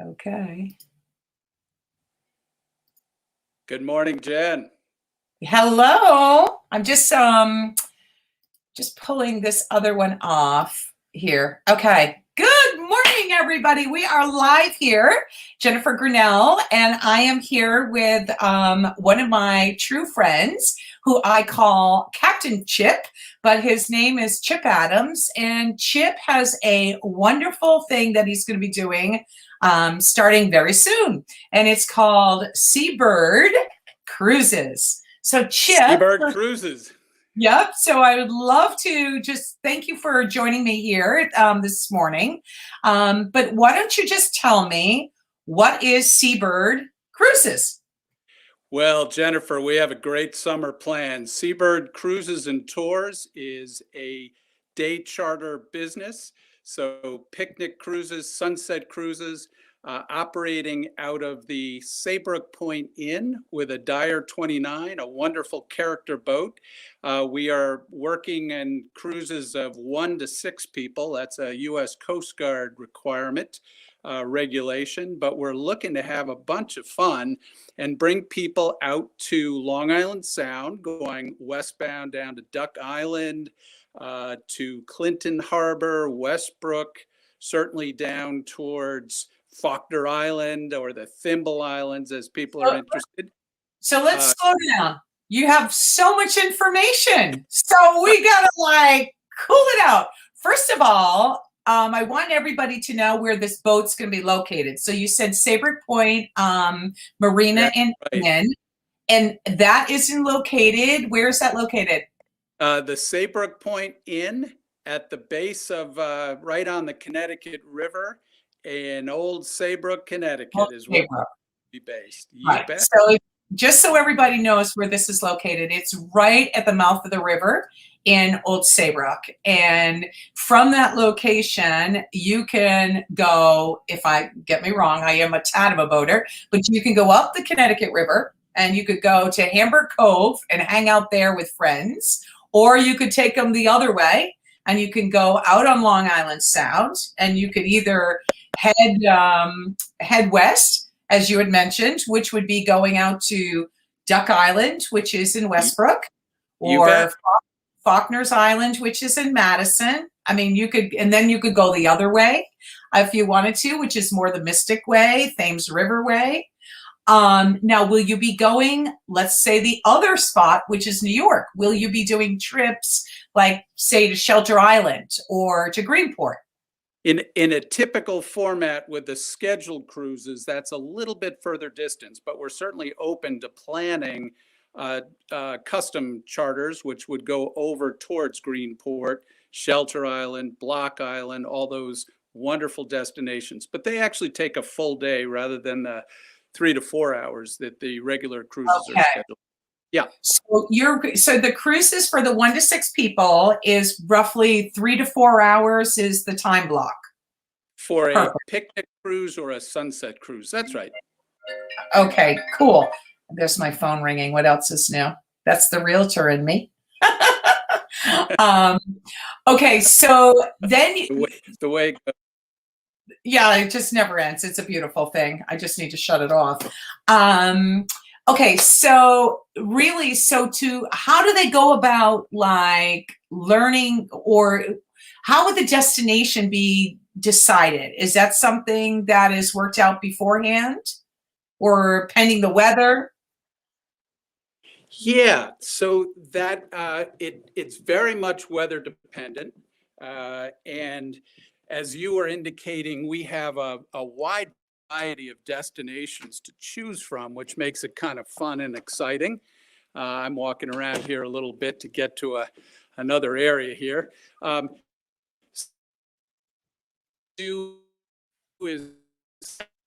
Okay. Good morning, Jen. Hello. I'm just pulling this other one off here. Okay. Good morning, everybody. We are live here, Jennifer Gurnell, and I am here with one of my true friends who I call Captain Chip, but his name is Chip Adams, and Chip has a wonderful thing that he's going to be doing starting very soon, and it's called Seabird Cruises. So Chip. Seabird Cruises. Yep. So I would love to just thank you for joining me here this morning. But why don't you just tell me, what is Seabird Cruises? Well, Jennifer, we have a great summer plan. Seabird Cruises and Tours is a day charter business. So picnic cruises, sunset cruises, operating out of the Saybrook Point Inn with a Dyer 29, a wonderful character boat. We are working in cruises of 1 to 6 people. That's a U.S. Coast Guard requirement. Regulation, but we're looking to have a bunch of fun and bring people out to Long Island Sound, going westbound down to Duck Island, to Clinton Harbor, Westbrook, certainly down towards Faulkner Island or the Thimble Islands as people are interested. So let's slow down. You have so much information. So we got to cool it out. First of all, I want everybody to know where this boat's going to be located. So you said Saybrook Point Marina in Inn, and that isn't located. Where is that located? The Saybrook Point Inn at the base of right on the Connecticut River in Old Saybrook, Connecticut is where we'll be based. Right. So just so everybody knows where this is located, it's right at the mouth of the river in Old Saybrook. And from that location, you can go, if I get me wrong, I am a tad of a boater, but you can go up the Connecticut River and you could go to Hamburg Cove and hang out there with friends, or you could take them the other way and you can go out on Long Island Sound, and you could either head west, as you had mentioned, which would be going out to Duck Island, which is in Westbrook, or Faulkner's Island, which is in Madison. I mean, you could go the other way if you wanted to, which is more the Mystic Way, Thames River Way. Now, will you be going, let's say, the other spot, which is New York? Will you be doing trips like, say, to Shelter Island or to Greenport? In a typical format with the scheduled cruises, that's a little bit further distance, but we're certainly open to planning custom charters, which would go over towards Greenport, Shelter Island, Block Island, all those wonderful destinations. But they actually take a full day rather than the 3 to 4 hours that the regular cruises are scheduled. Yeah. So the cruises for the 1 to 6 people is roughly 3 to 4 hours is the time block. For a picnic cruise or a sunset cruise. That's right. Okay, cool. There's my phone ringing. What else is new? That's the realtor in me. Okay, so then the way it goes. Yeah, it just never ends. It's a beautiful thing. I just need to shut it off. Okay, so really, how do they go about learning, or how would the destination be decided? Is that something that is worked out beforehand or pending the weather? Yeah, so that it's very much weather dependent. And as you were indicating, we have a wide variety of destinations to choose from, which makes it kind of fun and exciting. I'm walking around here a little bit to get to another area here. Is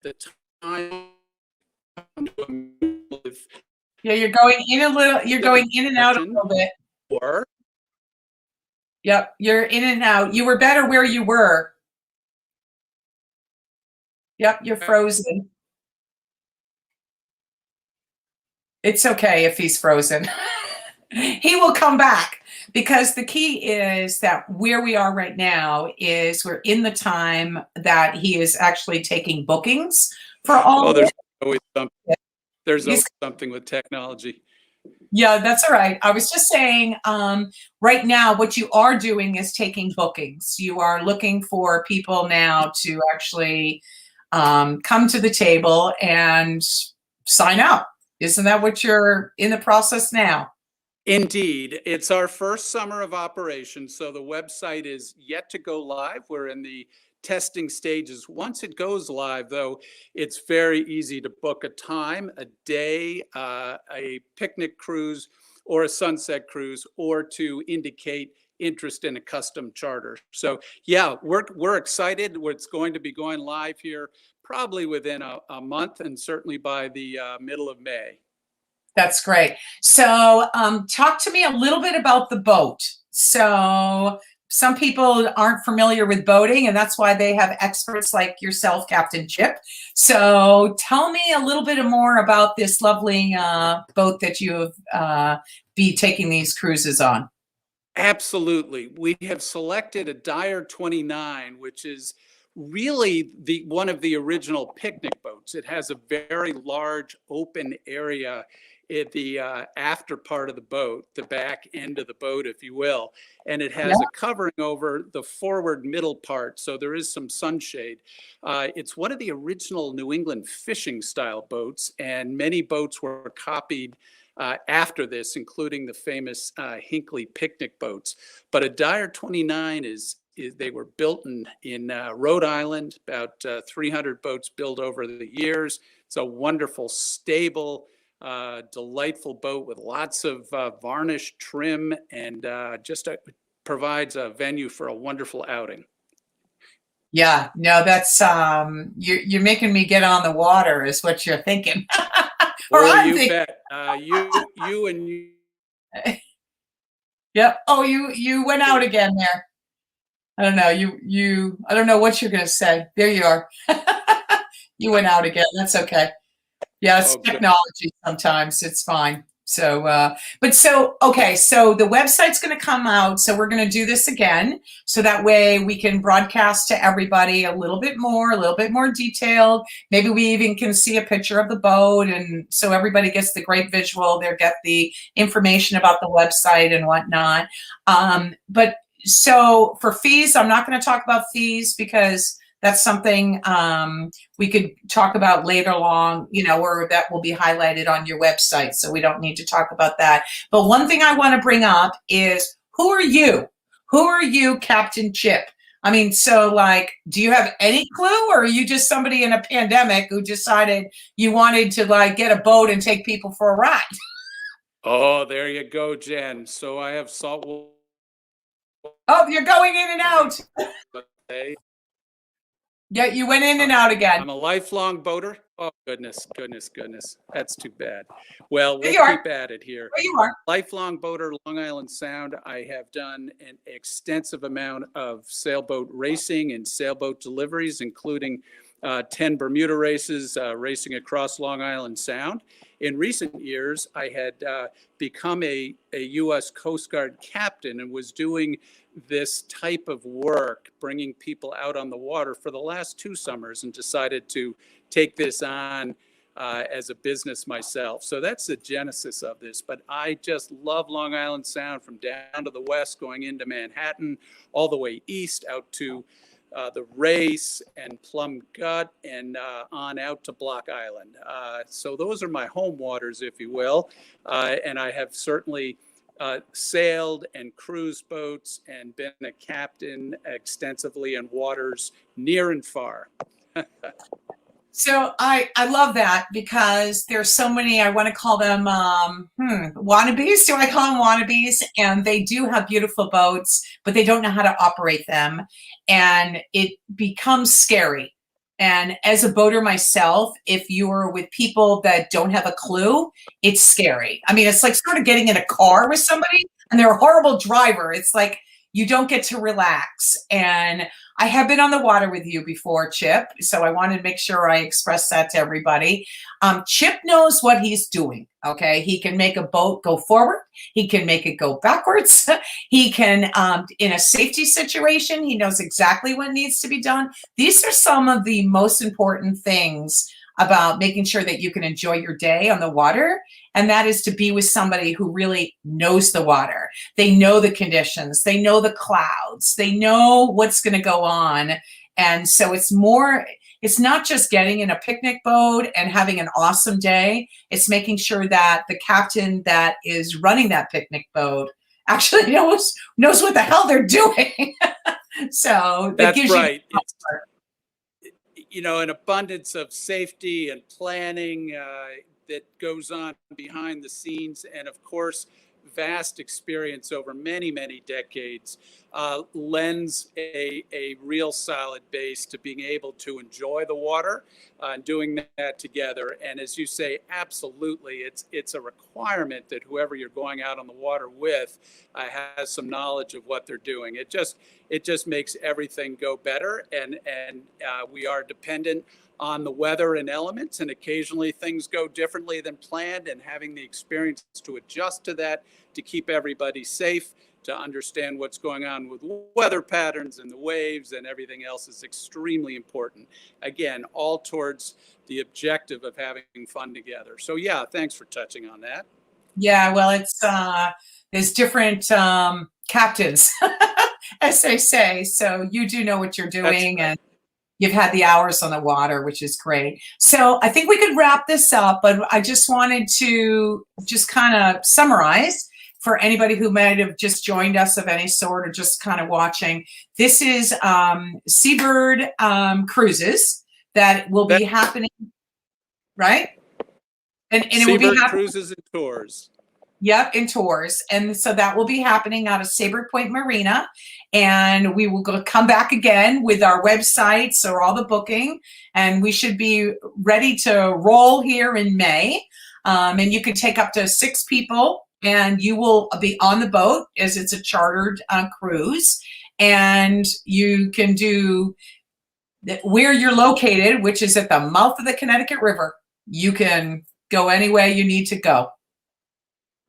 the time. Yeah, you're going in a little. You're going in and out a little bit. Yep, you're in and out. You were better where you were. Yep, you're frozen. It's okay if he's frozen. He will come back. Because the key is that where we are right now is we're in the time that he is actually taking bookings for all Oh, of always something. There's it. always something with technology. Yeah, that's all right. I was just saying, right now, what you are doing is taking bookings. You are looking for people now to actually come to the table and sign up. Isn't that what you're in the process now? Indeed, it's our first summer of operation, so the website is yet to go live. We're in the testing stages. Once it goes live, though, it's very easy to book a time, a day, a picnic cruise, or a sunset cruise, or to indicate interest in a custom charter. So, yeah, we're excited. It's going to be going live here probably within a month, and certainly by the middle of May. That's great. So, talk to me a little bit about the boat. So, some people aren't familiar with boating, and that's why they have experts like yourself, Captain Chip. So, tell me a little bit more about this lovely boat that you be taking these cruises on. Absolutely. We have selected a Dyer 29, which is really the one of the original picnic boats. It has a very large open area at the after part of the boat, the back end of the boat, if you will. And it Yeah. has a covering over the forward middle part, so there is some sunshade. It's one of the original New England fishing style boats, and many boats were copied after this, including the famous Hinckley picnic boats. But a Dyer 29 they were built in Rhode Island, about 300 boats built over the years. It's a wonderful, stable, delightful boat with lots of varnish trim, and provides a venue for a wonderful outing. Yeah, no, that's you're making me get on the water, is what you're thinking, or Oh, I'm you thinking. bet. You and you. Yep. Oh, you went out again there. I don't know. I don't know what you're going to say. There you are. You went out again. That's okay. Yeah, it's Oh, good. technology sometimes. It's fine. So, okay. So the website's going to come out. So we're going to do this again. So that way we can broadcast to everybody a little bit more detailed. Maybe we even can see a picture of the boat. And so everybody gets the great visual. They'll get the information about the website and whatnot. But so for fees, I'm not going to talk about fees because that's something we could talk about later on, or that will be highlighted on your website. So we don't need to talk about that. But one thing I want to bring up is, who are you? Who are you, Captain Chip? I mean, so like, do you have any clue, or are you just somebody in a pandemic who decided you wanted to like get a boat and take people for a ride? Oh, there you go, Jen. So I have saltwater. Oh, you're going in and out. Hey, Yeah, you went in and out again. I'm a lifelong boater. Oh, goodness, goodness, goodness. That's too bad. Well, There we'll you are. keep at it here. There you are. Lifelong boater, Long Island Sound. I have done an extensive amount of sailboat racing and sailboat deliveries, including 10 Bermuda races, racing across Long Island Sound. In recent years, I had become a U.S. Coast Guard captain and was doing this type of work, bringing people out on the water for the last 2 summers, and decided to take this on as a business myself. So that's the genesis of this. But I just love Long Island Sound, from down to the west, going into Manhattan, all the way east out to the Race and Plum Gut, and on out to Block Island. So those are my home waters, if you will. And I have certainly sailed and cruised boats and been a captain extensively in waters near and far. So I love that, because there's so many, I want to call them wannabes. Do I call them wannabes? And they do have beautiful boats, but they don't know how to operate them. And it becomes scary. And as a boater myself, if you're with people that don't have a clue, it's scary. I mean, it's like sort of getting in a car with somebody and they're a horrible driver. It's like you don't get to relax. And I have been on the water with you before, Chip, so I wanted to make sure I express that to everybody. Chip knows what he's doing, okay? He can make a boat go forward. He can make it go backwards. He can, in a safety situation, he knows exactly what needs to be done. These are some of the most important things about making sure that you can enjoy your day on the water, and that is to be with somebody who really knows the water. They know the conditions, they know the clouds, they know what's going to go on. And so it's not just getting in a picnic boat and having an awesome day. It's making sure that the captain that is running that picnic boat actually knows what the hell they're doing. So that gives right. you An abundance of safety and planning that goes on behind the scenes, and of course, vast experience over many, many decades lends a real solid base to being able to enjoy the water and doing that together. And as you say, absolutely, it's a requirement that whoever you're going out on the water with has some knowledge of what they're doing. It just makes everything go better, and we are dependent on the weather and elements, and occasionally things go differently than planned, and having the experience to adjust to that, to keep everybody safe, to understand what's going on with weather patterns and the waves and everything else is extremely important. Again, all towards the objective of having fun together. So yeah, thanks for touching on that. Yeah, well, there's different captains, as they say. So you do know what you're doing, Right. and you've had the hours on the water, which is great. So I think we could wrap this up, but I just wanted to just kind of summarize for anybody who might have just joined us of any sort or just kind of watching. This is Seabird Cruises that will be happening, right? And it will be Seabird happening. Cruises and Tours. Yep, in tours. And so that will be happening out of Sabre Point Marina. And we will come back again with our websites or all the booking. And we should be ready to roll here in May. And you can take up to 6 people, and you will be on the boat as it's a chartered cruise. And you can do where you're located, which is at the mouth of the Connecticut River. You can go any way you need to go.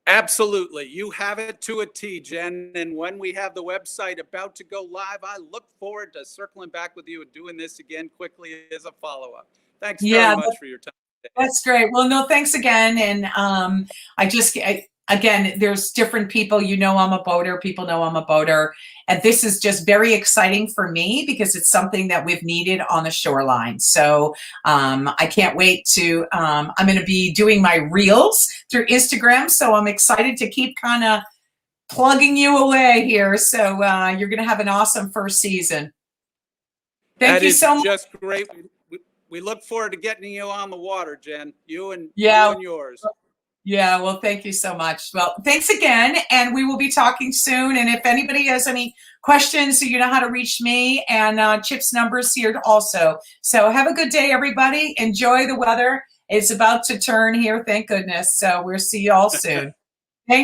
Absolutely. You have it to a T, Jen. And when we have the website about to go live, I look forward to circling back with you and doing this again quickly as a follow-up. Thanks very much for your time today. That's great. Well, no, thanks again. And again, there's different people. I'm a boater. People know I'm a boater. And this is just very exciting for me because it's something that we've needed on the shoreline. So I can't wait to, I'm going to be doing my reels through Instagram. So I'm excited to keep kind of plugging you away here. So you're going to have an awesome first season. Thank you so much. Just great. We look forward to getting you on the water, Jen. You and yours. Yeah, well, thank you so much. Well, thanks again, and we will be talking soon. And if anybody has any questions, you know how to reach me, and Chip's number's here also. So have a good day, everybody. Enjoy the weather. It's about to turn here, thank goodness. So we'll see you all soon. Thank